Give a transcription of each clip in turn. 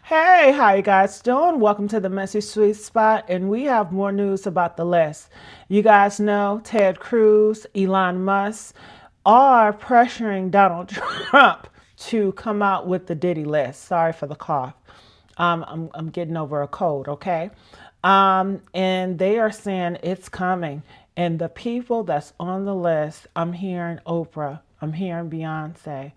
Hey, how you guys doing? Welcome to the Messy Sweet Spot, and we have more news about the list. You guys know Ted Cruz, Elon Musk are pressuring Donald Trump to come out with the Diddy list. Sorry for the cough. I'm getting over a cold, okay? And they are saying it's coming. And the people that's on the list, I'm hearing Oprah, I'm hearing Beyonce,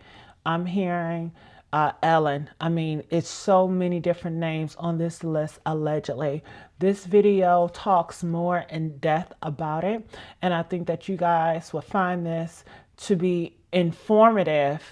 I'm hearing Ellen. I mean, it's so many different names on this list, allegedly. This video talks more in depth about it, and I think that you guys will find this to be informative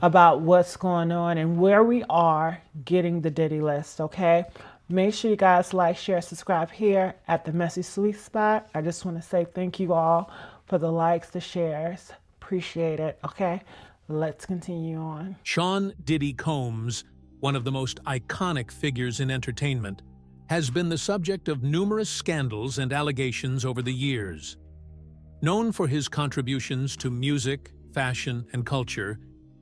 about what's going on and where we are getting the Diddy list, okay? Make sure you guys like, share, subscribe here at the Messy Sweet Spot. I just want to say thank you all for the likes, the shares. Appreciate it, okay? Let's continue on. Sean Diddy Combs, one of the most iconic figures in entertainment, has been the subject of numerous scandals and allegations over the years. Known for his contributions to music, fashion, and culture,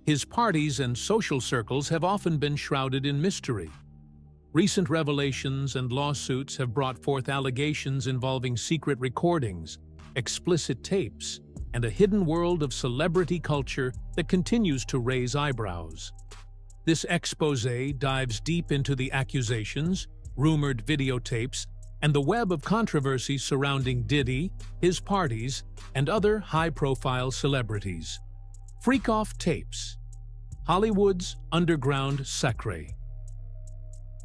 his parties and social circles have often been shrouded in mystery. Recent revelations and lawsuits have brought forth allegations involving secret recordings, explicit tapes, and a hidden world of celebrity culture that continues to raise eyebrows. This exposé dives deep into the accusations, rumored videotapes, and the web of controversy surrounding Diddy, his parties, and other high-profile celebrities. Freak-off tapes. Hollywood's underground sacre.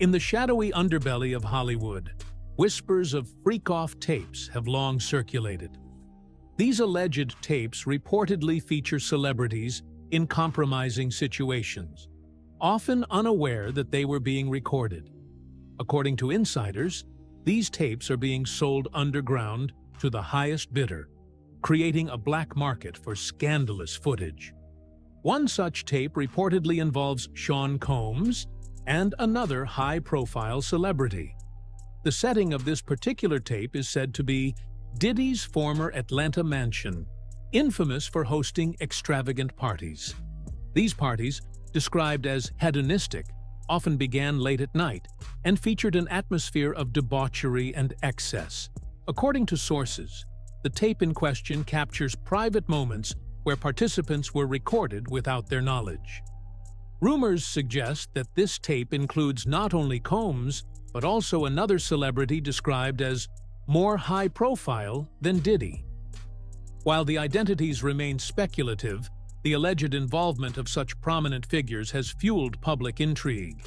In the shadowy underbelly of Hollywood, whispers of freak-off tapes have long circulated. These alleged tapes reportedly feature celebrities in compromising situations, often unaware that they were being recorded. According to insiders, these tapes are being sold underground to the highest bidder, creating a black market for scandalous footage. One such tape reportedly involves Sean Combs and another high-profile celebrity. The setting of this particular tape is said to be Diddy's former Atlanta mansion, infamous for hosting extravagant parties. These parties, described as hedonistic, often began late at night and featured an atmosphere of debauchery and excess. According to sources, the tape in question captures private moments where participants were recorded without their knowledge. Rumors suggest that this tape includes not only Combs, but also another celebrity described as more high-profile than Diddy. While the identities remain speculative, the alleged involvement of such prominent figures has fueled public intrigue.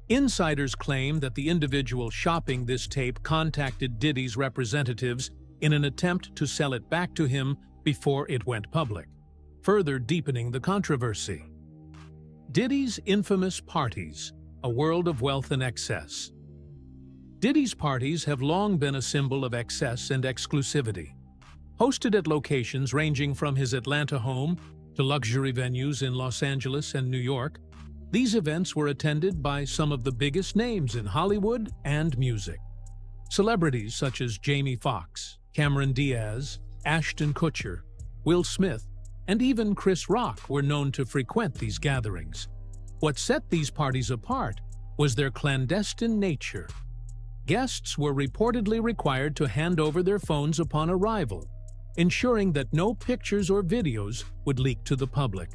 Insiders claim that the individual shopping this tape contacted Diddy's representatives in an attempt to sell it back to him before it went public, further deepening the controversy. Diddy's infamous parties, a world of wealth and excess. Diddy's parties have long been a symbol of excess and exclusivity. Hosted at locations ranging from his Atlanta home to luxury venues in Los Angeles and New York, these events were attended by some of the biggest names in Hollywood and music. Celebrities such as Jamie Foxx, Cameron Diaz, Ashton Kutcher, Will Smith, and even Chris Rock were known to frequent these gatherings. What set these parties apart was their clandestine nature. Guests were reportedly required to hand over their phones upon arrival, ensuring that no pictures or videos would leak to the public.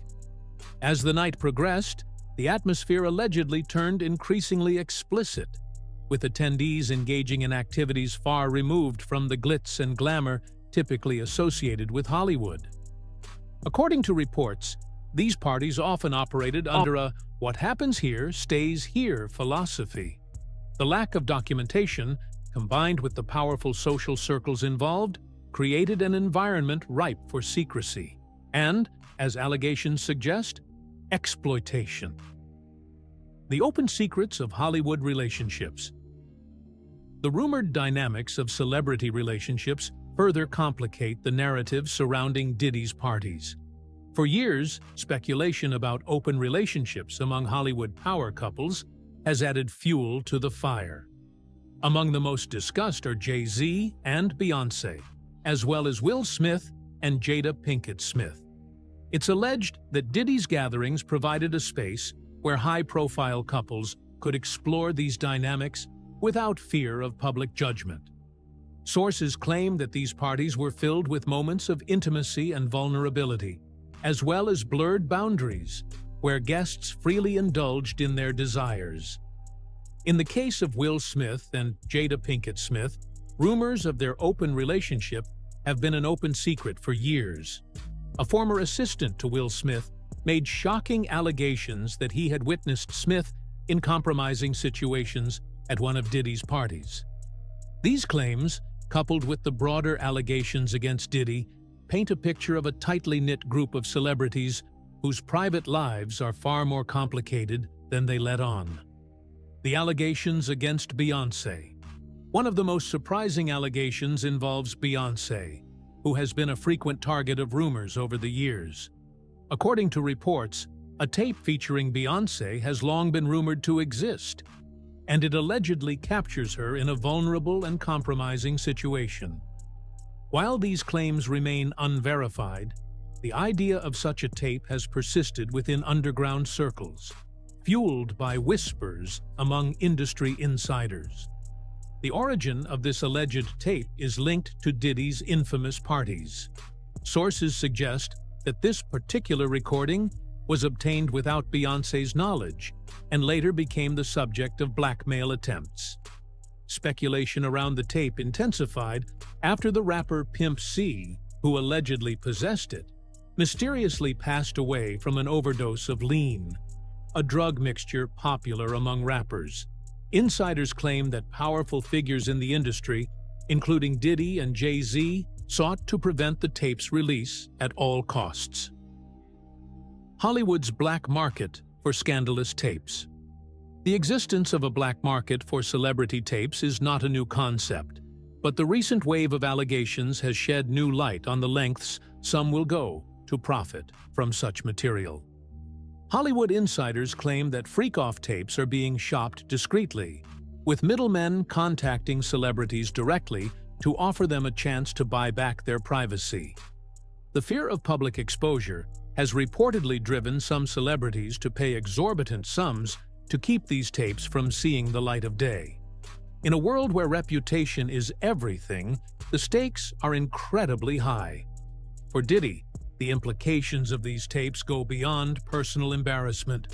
As the night progressed, the atmosphere allegedly turned increasingly explicit, with attendees engaging in activities far removed from the glitz and glamour typically associated with Hollywood. According to reports, these parties often operated under a "what happens here stays here" philosophy. The lack of documentation, combined with the powerful social circles involved, created an environment ripe for secrecy and, as allegations suggest, exploitation. The open secrets of Hollywood relationships. The rumored dynamics of celebrity relationships further complicate the narrative surrounding Diddy's parties. For years, speculation about open relationships among Hollywood power couples has added fuel to the fire. Among the most discussed are Jay-Z and Beyonce, as well as Will Smith and Jada Pinkett Smith. It's alleged that Diddy's gatherings provided a space where high-profile couples could explore these dynamics without fear of public judgment. Sources claim that these parties were filled with moments of intimacy and vulnerability, as well as blurred boundaries, where guests freely indulged in their desires. In the case of Will Smith and Jada Pinkett Smith, rumors of their open relationship have been an open secret for years. A former assistant to Will Smith made shocking allegations that he had witnessed Smith in compromising situations at one of Diddy's parties. These claims, coupled with the broader allegations against Diddy, paint a picture of a tightly knit group of celebrities whose private lives are far more complicated than they let on. The allegations against Beyonce. One of the most surprising allegations involves Beyonce, who has been a frequent target of rumors over the years. According to reports, a tape featuring Beyonce has long been rumored to exist, and it allegedly captures her in a vulnerable and compromising situation. While these claims remain unverified, the idea of such a tape has persisted within underground circles, fueled by whispers among industry insiders. The origin of this alleged tape is linked to Diddy's infamous parties. Sources suggest that this particular recording was obtained without Beyoncé's knowledge and later became the subject of blackmail attempts. Speculation around the tape intensified after the rapper Pimp C, who allegedly possessed it, mysteriously passed away from an overdose of lean, a drug mixture popular among rappers. Insiders claim that powerful figures in the industry, including Diddy and Jay-Z, sought to prevent the tape's release at all costs. Hollywood's black market for scandalous tapes. The existence of a black market for celebrity tapes is not a new concept, but the recent wave of allegations has shed new light on the lengths some will go to profit from such material. Hollywood insiders claim that freak-off tapes are being shopped discreetly, with middlemen contacting celebrities directly to offer them a chance to buy back their privacy. The fear of public exposure has reportedly driven some celebrities to pay exorbitant sums to keep these tapes from seeing the light of day. In a world where reputation is everything, the stakes are incredibly high. For Diddy, the implications of these tapes go beyond personal embarrassment.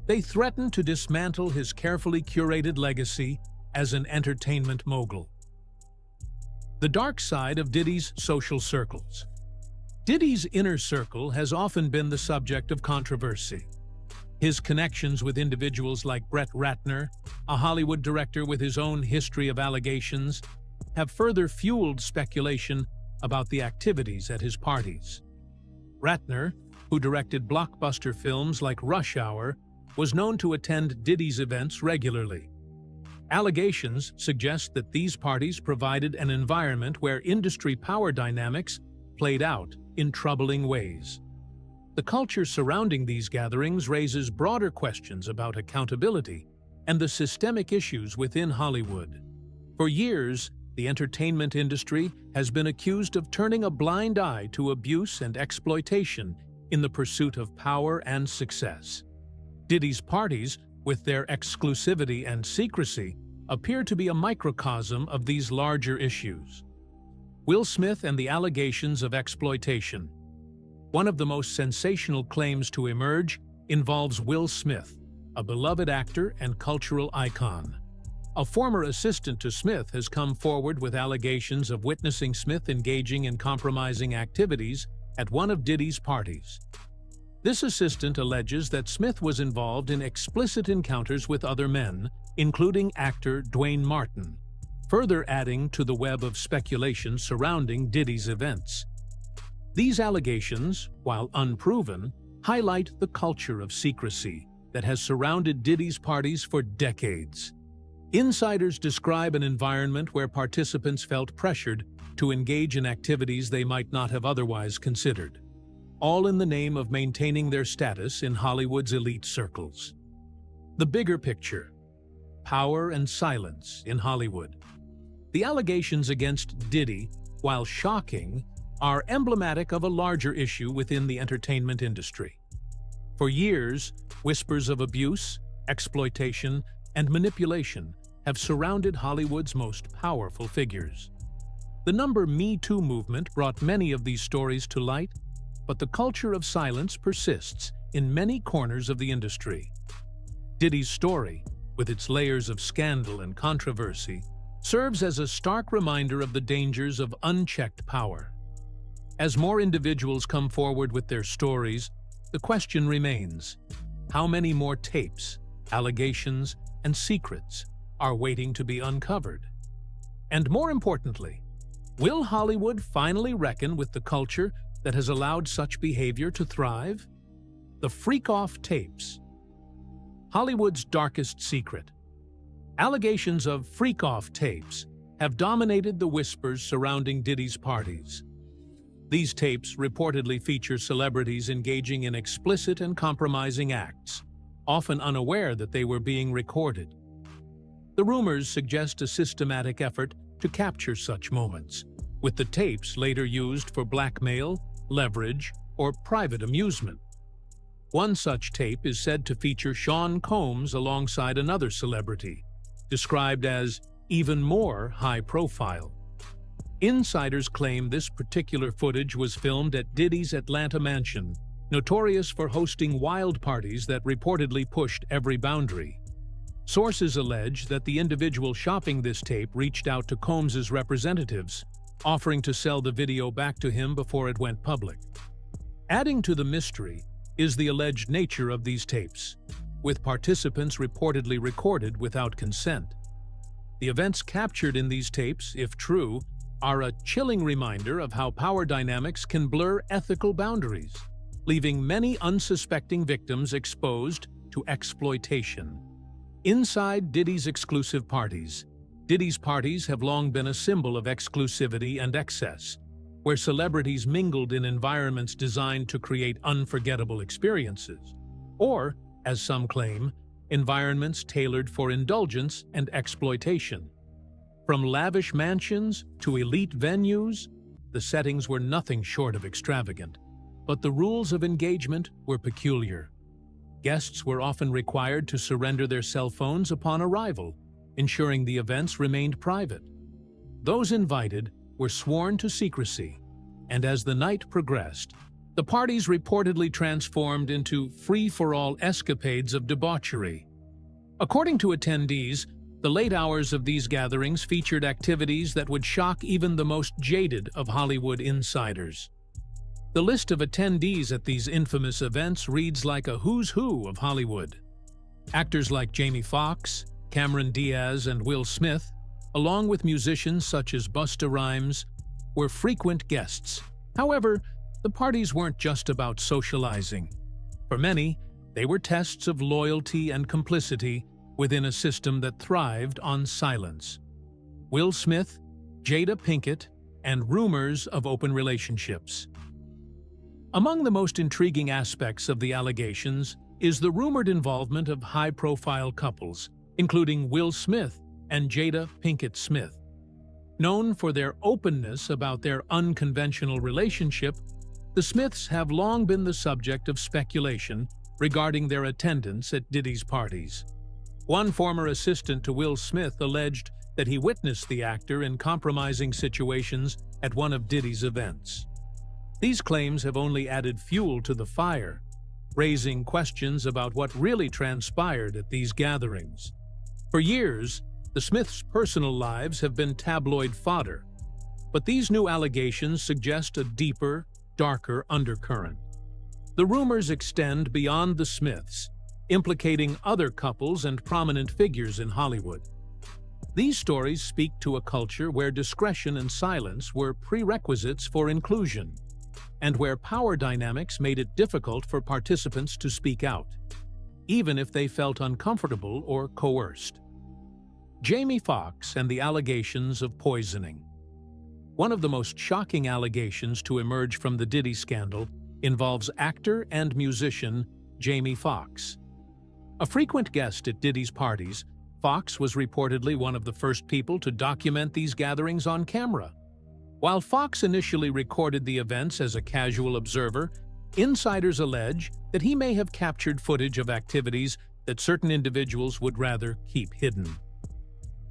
They threaten to dismantle his carefully curated legacy as an entertainment mogul. The dark side of Diddy's social circles. Diddy's inner circle has often been the subject of controversy. His connections with individuals like Brett Ratner, a Hollywood director with his own history of allegations, have further fueled speculation about the activities at his parties. Ratner, who directed blockbuster films like Rush Hour, was known to attend Diddy's events regularly. Allegations suggest that these parties provided an environment where industry power dynamics played out in troubling ways. The culture surrounding these gatherings raises broader questions about accountability and the systemic issues within Hollywood. For years, the entertainment industry has been accused of turning a blind eye to abuse and exploitation in the pursuit of power and success. Diddy's parties, with their exclusivity and secrecy, appear to be a microcosm of these larger issues. Will Smith and the allegations of exploitation. One of the most sensational claims to emerge involves Will Smith, a beloved actor and cultural icon. A former assistant to Smith has come forward with allegations of witnessing Smith engaging in compromising activities at one of Diddy's parties. This assistant alleges that Smith was involved in explicit encounters with other men, including actor Dwayne Martin, further adding to the web of speculation surrounding Diddy's events. These allegations, while unproven, highlight the culture of secrecy that has surrounded Diddy's parties for decades. Insiders describe an environment where participants felt pressured to engage in activities they might not have otherwise considered, all in the name of maintaining their status in Hollywood's elite circles. The bigger picture: power and silence in Hollywood. The allegations against Diddy, while shocking, are emblematic of a larger issue within the entertainment industry. For years, whispers of abuse, exploitation, and manipulation have surrounded Hollywood's most powerful figures. The Me Too movement brought many of these stories to light, but the culture of silence persists in many corners of the industry. Diddy's story, with its layers of scandal and controversy, serves as a stark reminder of the dangers of unchecked power. As more individuals come forward with their stories, the question remains: how many more tapes, allegations, and secrets are waiting to be uncovered? And more importantly, will Hollywood finally reckon with the culture that has allowed such behavior to thrive? The freak-off tapes. Hollywood's darkest secret. Allegations of freak-off tapes have dominated the whispers surrounding Diddy's parties. These tapes reportedly feature celebrities engaging in explicit and compromising acts, often unaware that they were being recorded. The rumors suggest a systematic effort to capture such moments, with the tapes later used for blackmail, leverage, or private amusement. One such tape is said to feature Sean Combs alongside another celebrity, described as even more high-profile. Insiders claim this particular footage was filmed at Diddy's Atlanta mansion, notorious for hosting wild parties that reportedly pushed every boundary. Sources allege that the individual shopping this tape reached out to Combs's representatives, offering to sell the video back to him before it went public. Adding to the mystery is the alleged nature of these tapes, with participants reportedly recorded without consent. The events captured in these tapes, if true, are a chilling reminder of how power dynamics can blur ethical boundaries, leaving many unsuspecting victims exposed to exploitation. Inside Diddy's exclusive parties. Diddy's parties have long been a symbol of exclusivity and excess, where celebrities mingled in environments designed to create unforgettable experiences, or, as some claim, environments tailored for indulgence and exploitation. From lavish mansions to elite venues, the settings were nothing short of extravagant, but the rules of engagement were peculiar. Guests were often required to surrender their cell phones upon arrival, ensuring the events remained private. Those invited were sworn to secrecy, and as the night progressed, the parties reportedly transformed into free-for-all escapades of debauchery. According to attendees, the late hours of these gatherings featured activities that would shock even the most jaded of Hollywood insiders. The list of attendees at these infamous events reads like a who's who of Hollywood. Actors like Jamie Foxx, Cameron Diaz, and Will Smith, along with musicians such as Busta Rhymes, were frequent guests. However, the parties weren't just about socializing. For many, they were tests of loyalty and complicity within a system that thrived on silence. Will Smith, Jada Pinkett, and rumors of open relationships. Among the most intriguing aspects of the allegations is the rumored involvement of high-profile couples, including Will Smith and Jada Pinkett Smith. Known for their openness about their unconventional relationship, the Smiths have long been the subject of speculation regarding their attendance at Diddy's parties. One former assistant to Will Smith alleged that he witnessed the actor in compromising situations at one of Diddy's events. These claims have only added fuel to the fire, raising questions about what really transpired at these gatherings. For years, the Smiths' personal lives have been tabloid fodder, but these new allegations suggest a deeper, darker undercurrent. The rumors extend beyond the Smiths, implicating other couples and prominent figures in Hollywood. These stories speak to a culture where discretion and silence were prerequisites for inclusion, and where power dynamics made it difficult for participants to speak out, even if they felt uncomfortable or coerced. Jamie Foxx and the allegations of poisoning. One of the most shocking allegations to emerge from the Diddy scandal involves actor and musician Jamie Foxx. A frequent guest at Diddy's parties, Foxx was reportedly one of the first people to document these gatherings on camera. While Foxx initially recorded the events as a casual observer, insiders allege that he may have captured footage of activities that certain individuals would rather keep hidden.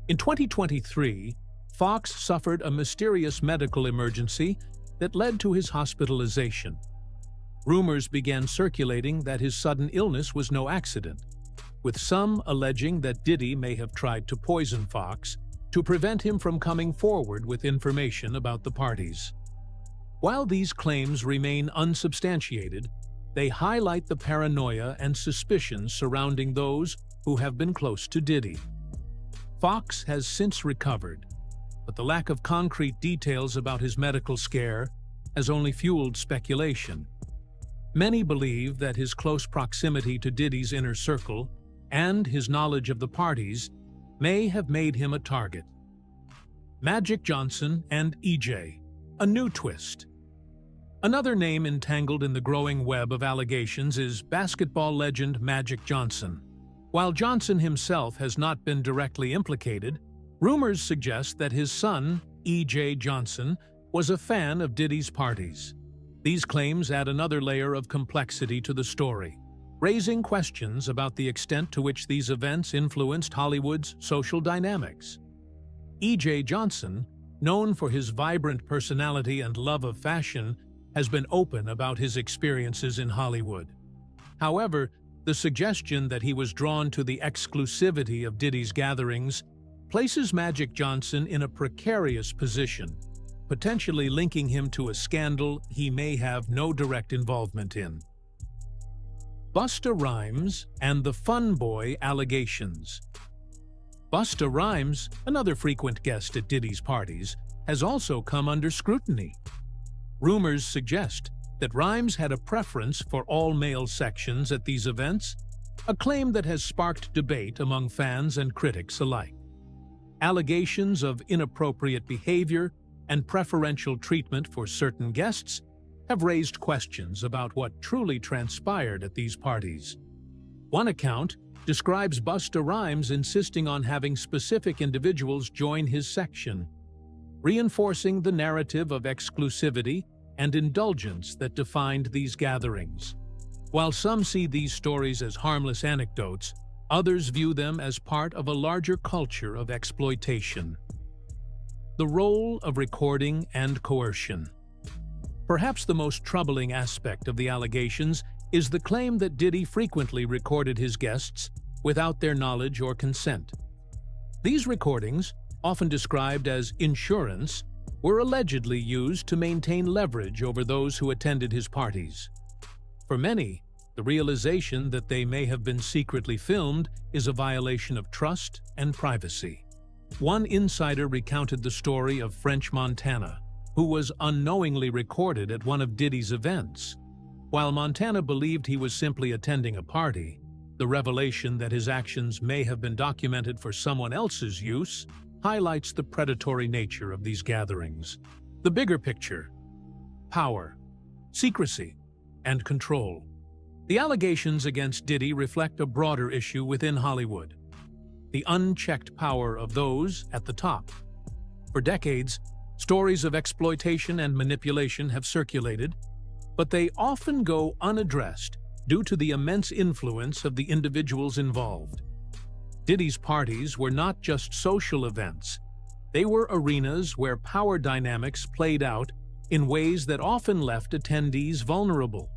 In 2023, Foxx suffered a mysterious medical emergency that led to his hospitalization. Rumors began circulating that his sudden illness was no accident, with some alleging that Diddy may have tried to poison Foxx to prevent him from coming forward with information about the parties. While these claims remain unsubstantiated, they highlight the paranoia and suspicions surrounding those who have been close to Diddy. Foxx has since recovered, but the lack of concrete details about his medical scare has only fueled speculation. Many believe that his close proximity to Diddy's inner circle and his knowledge of the parties may have made him a target. Magic Johnson and EJ, a new twist. Another name entangled in the growing web of allegations is basketball legend Magic Johnson. While Johnson himself has not been directly implicated, rumors suggest that his son, EJ Johnson, was a fan of Diddy's parties. These claims add another layer of complexity to the story, raising questions about the extent to which these events influenced Hollywood's social dynamics. EJ Johnson, known for his vibrant personality and love of fashion, has been open about his experiences in Hollywood. However, the suggestion that he was drawn to the exclusivity of Diddy's gatherings places Magic Johnson in a precarious position, potentially linking him to a scandal he may have no direct involvement in. Busta Rhymes and the Fun Boy allegations. Busta Rhymes, another frequent guest at Diddy's parties, has also come under scrutiny. Rumors suggest that Rhymes had a preference for all-male sections at these events, a claim that has sparked debate among fans and critics alike. Allegations of inappropriate behavior and preferential treatment for certain guests have raised questions about what truly transpired at these parties. One account describes Busta Rhymes insisting on having specific individuals join his section, reinforcing the narrative of exclusivity and indulgence that defined these gatherings. While some see these stories as harmless anecdotes, others view them as part of a larger culture of exploitation. The role of recording and coercion. Perhaps the most troubling aspect of the allegations is the claim that Diddy frequently recorded his guests without their knowledge or consent. These recordings, often described as insurance, were allegedly used to maintain leverage over those who attended his parties. For many, the realization that they may have been secretly filmed is a violation of trust and privacy. One insider recounted the story of French Montana, who was unknowingly recorded at one of Diddy's events. While Montana believed he was simply attending a party, the revelation that his actions may have been documented for someone else's use highlights the predatory nature of these gatherings. The bigger picture: power, secrecy, and control. The allegations against Diddy reflect a broader issue within Hollywood: the unchecked power of those at the top. For decades, stories of exploitation and manipulation have circulated, but they often go unaddressed due to the immense influence of the individuals involved. Diddy's parties were not just social events. They were arenas where power dynamics played out in ways that often left attendees vulnerable.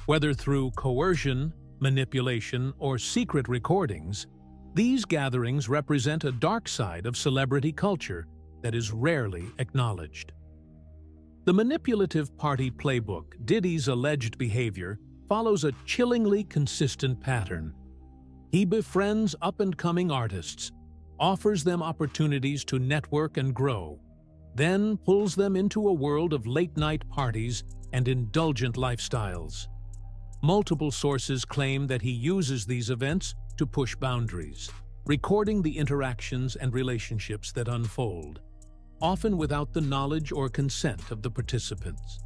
Whether through coercion, manipulation, or secret recordings, these gatherings represent a dark side of celebrity culture that is rarely acknowledged. The manipulative party playbook, Diddy's alleged behavior, follows a chillingly consistent pattern. He befriends up-and-coming artists, offers them opportunities to network and grow, then pulls them into a world of late-night parties and indulgent lifestyles. Multiple sources claim that he uses these events to push boundaries, recording the interactions and relationships that unfold, often without the knowledge or consent of the participants.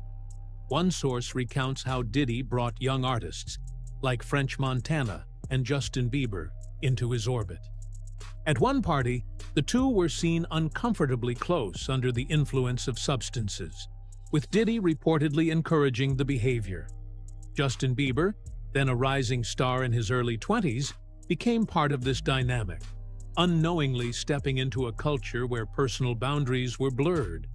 One source recounts how Diddy brought young artists, like French Montana and Justin Bieber, into his orbit. At one party, the two were seen uncomfortably close under the influence of substances, with Diddy reportedly encouraging the behavior. Justin Bieber, then a rising star in his early 20s, became part of this dynamic, unknowingly stepping into a culture where personal boundaries were blurred.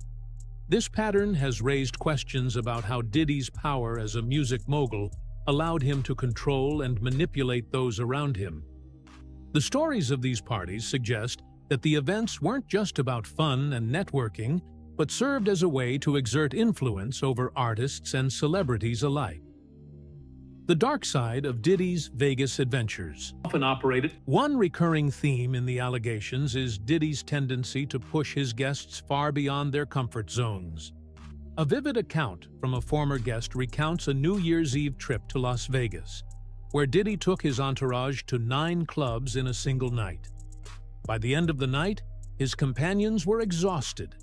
This pattern has raised questions about how Diddy's power as a music mogul allowed him to control and manipulate those around him. The stories of these parties suggest that the events weren't just about fun and networking, but served as a way to exert influence over artists and celebrities alike. The dark side of Diddy's Vegas adventures. One recurring theme in the allegations is Diddy's tendency to push his guests far beyond their comfort zones. A vivid account from a former guest recounts a New Year's Eve trip to Las Vegas, where Diddy took his entourage to 9 clubs in a single night. By the end of the night, his companions were exhausted,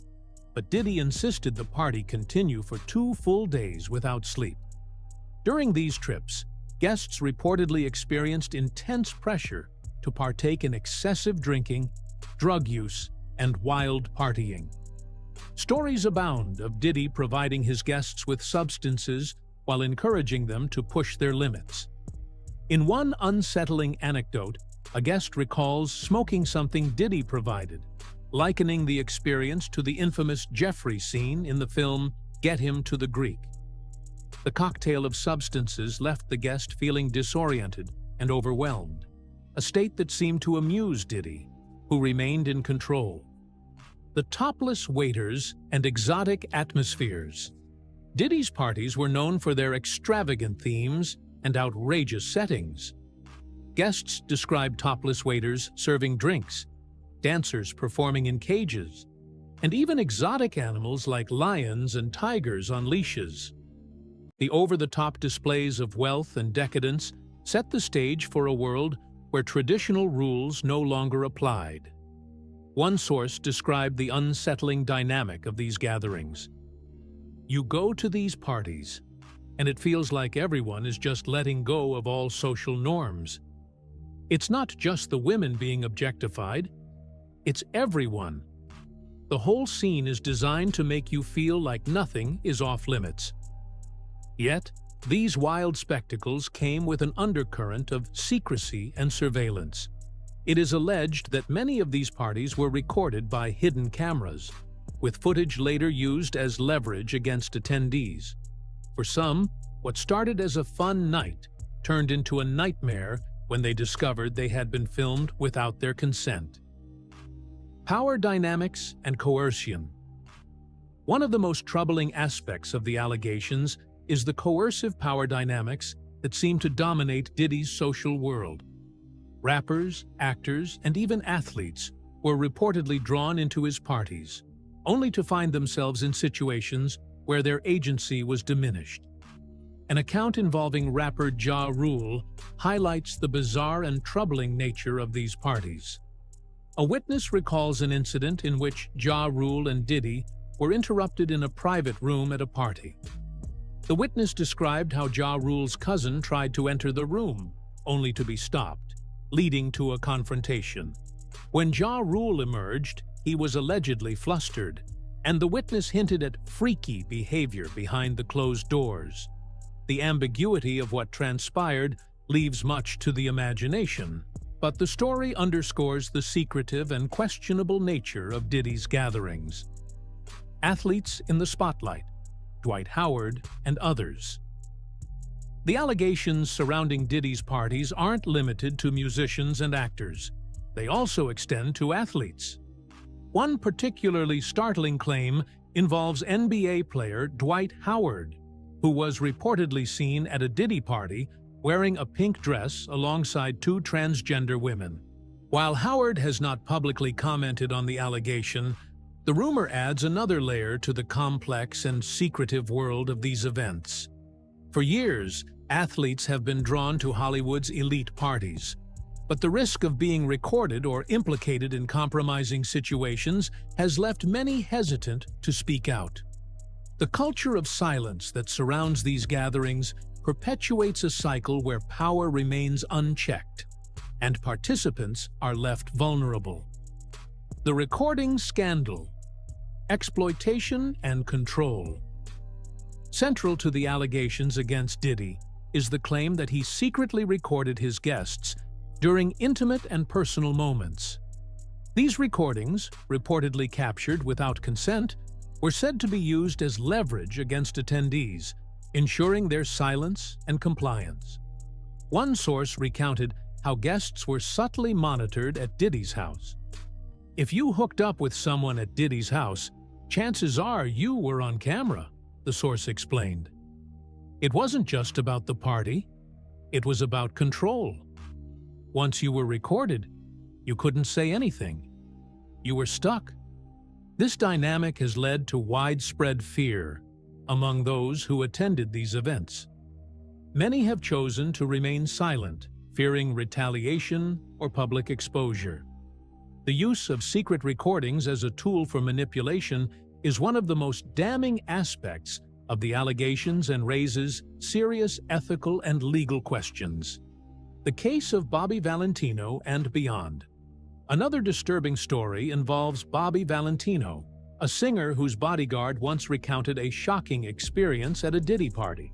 but Diddy insisted the party continue for 2 full days without sleep. During these trips, guests reportedly experienced intense pressure to partake in excessive drinking, drug use, and wild partying. Stories abound of Diddy providing his guests with substances while encouraging them to push their limits. In one unsettling anecdote, a guest recalls smoking something Diddy provided, likening the experience to the infamous Jeffrey scene in the film Get Him to the Greek. The cocktail of substances left the guest feeling disoriented and overwhelmed, a state that seemed to amuse Diddy, who remained in control. The topless waiters and exotic atmospheres. Diddy's parties were known for their extravagant themes and outrageous settings. Guests described topless waiters serving drinks, dancers performing in cages, and even exotic animals like lions and tigers on leashes. The over-the-top displays of wealth and decadence set the stage for a world where traditional rules no longer applied. One source described the unsettling dynamic of these gatherings. You go to these parties, and it feels like everyone is just letting go of all social norms. It's not just the women being objectified, it's everyone. The whole scene is designed to make you feel like nothing is off-limits. Yet, these wild spectacles came with an undercurrent of secrecy and surveillance. It is alleged that many of these parties were recorded by hidden cameras, with footage later used as leverage against attendees. For some, what started as a fun night turned into a nightmare when they discovered they had been filmed without their consent. Power dynamics and coercion. One of the most troubling aspects of the allegations is the coercive power dynamics that seem to dominate Diddy's social world. Rappers, actors, and even athletes were reportedly drawn into his parties, only to find themselves in situations where their agency was diminished. An account involving rapper Ja Rule highlights the bizarre and troubling nature of these parties. A witness recalls an incident in which Ja Rule and Diddy were interrupted in a private room at a party. The witness described how Ja Rule's cousin tried to enter the room, only to be stopped, leading to a confrontation. When Ja Rule emerged, he was allegedly flustered, and the witness hinted at freaky behavior behind the closed doors. The ambiguity of what transpired leaves much to the imagination, but the story underscores the secretive and questionable nature of Diddy's gatherings. Athletes in the spotlight, Dwight Howard, and others. The allegations surrounding Diddy's parties aren't limited to musicians and actors. They also extend to athletes. One particularly startling claim involves NBA player Dwight Howard, who was reportedly seen at a Diddy party wearing a pink dress alongside 2 transgender women. While Howard has not publicly commented on the allegation, the rumor adds another layer to the complex and secretive world of these events. For years, athletes have been drawn to Hollywood's elite parties, but the risk of being recorded or implicated in compromising situations has left many hesitant to speak out. The culture of silence that surrounds these gatherings perpetuates a cycle where power remains unchecked, and participants are left vulnerable. The recording scandal, exploitation and control. Central to the allegations against Diddy is the claim that he secretly recorded his guests during intimate and personal moments. These recordings, reportedly captured without consent, were said to be used as leverage against attendees, ensuring their silence and compliance. One source recounted how guests were subtly monitored at Diddy's house. If you hooked up with someone at Diddy's house, chances are you were on camera, the source explained. It wasn't just about the party, it was about control. Once you were recorded, you couldn't say anything. You were stuck. This dynamic has led to widespread fear among those who attended these events. Many have chosen to remain silent, fearing retaliation or public exposure. The use of secret recordings as a tool for manipulation is one of the most damning aspects of the allegations and raises serious ethical and legal questions. The case of Bobby Valentino and beyond. Another disturbing story involves Bobby Valentino, a singer whose bodyguard once recounted a shocking experience at a Diddy party.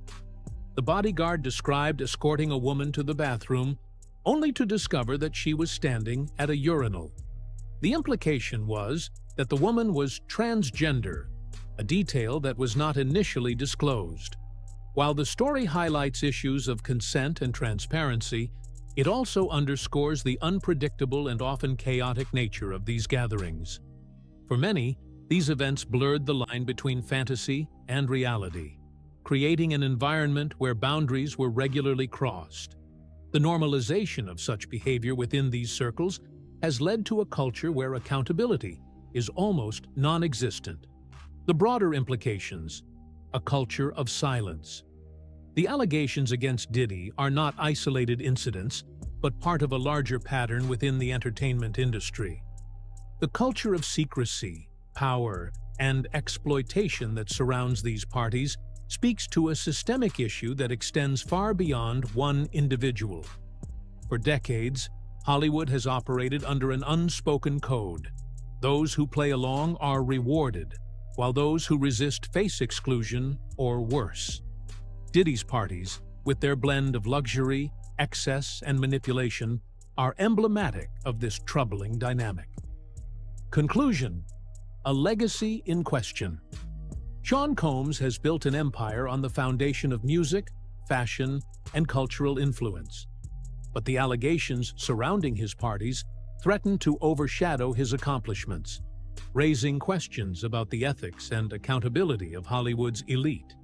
The bodyguard described escorting a woman to the bathroom, only to discover that she was standing at a urinal. The implication was that the woman was transgender, a detail that was not initially disclosed. While the story highlights issues of consent and transparency, it also underscores the unpredictable and often chaotic nature of these gatherings. For many, these events blurred the line between fantasy and reality, creating an environment where boundaries were regularly crossed. The normalization of such behavior within these circles has led to a culture where accountability is almost non-existent. The broader implications: a culture of silence. The allegations against Diddy are not isolated incidents, but part of a larger pattern within the entertainment industry. The culture of secrecy, power, and exploitation that surrounds these parties speaks to a systemic issue that extends far beyond one individual. For decades, Hollywood has operated under an unspoken code. Those who play along are rewarded, while those who resist face exclusion or worse. Diddy's parties, with their blend of luxury, excess, and manipulation, are emblematic of this troubling dynamic. Conclusion: a legacy in question. Sean Combs has built an empire on the foundation of music, fashion, and cultural influence. But the allegations surrounding his parties threaten to overshadow his accomplishments, raising questions about the ethics and accountability of Hollywood's elite.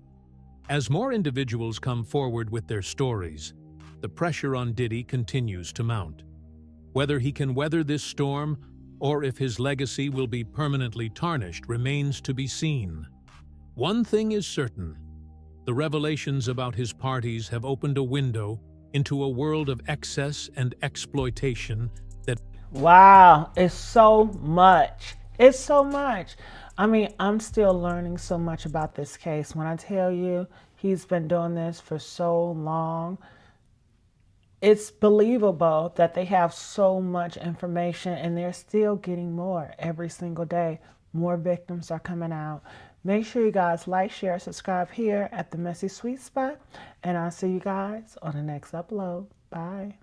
As more individuals come forward with their stories, the pressure on Diddy continues to mount. Whether he can weather this storm or if his legacy will be permanently tarnished remains to be seen. One thing is certain: the revelations about his parties have opened a window into a world of excess and exploitation that... Wow, it's so much. It's so much. I mean, I'm still learning so much about this case. When I tell you he's been doing this for so long, it's believable that they have so much information and they're still getting more every single day. More victims are coming out. Make sure you guys like, share, subscribe here at the Messy Sweet Spot, and I'll see you guys on the next upload. Bye.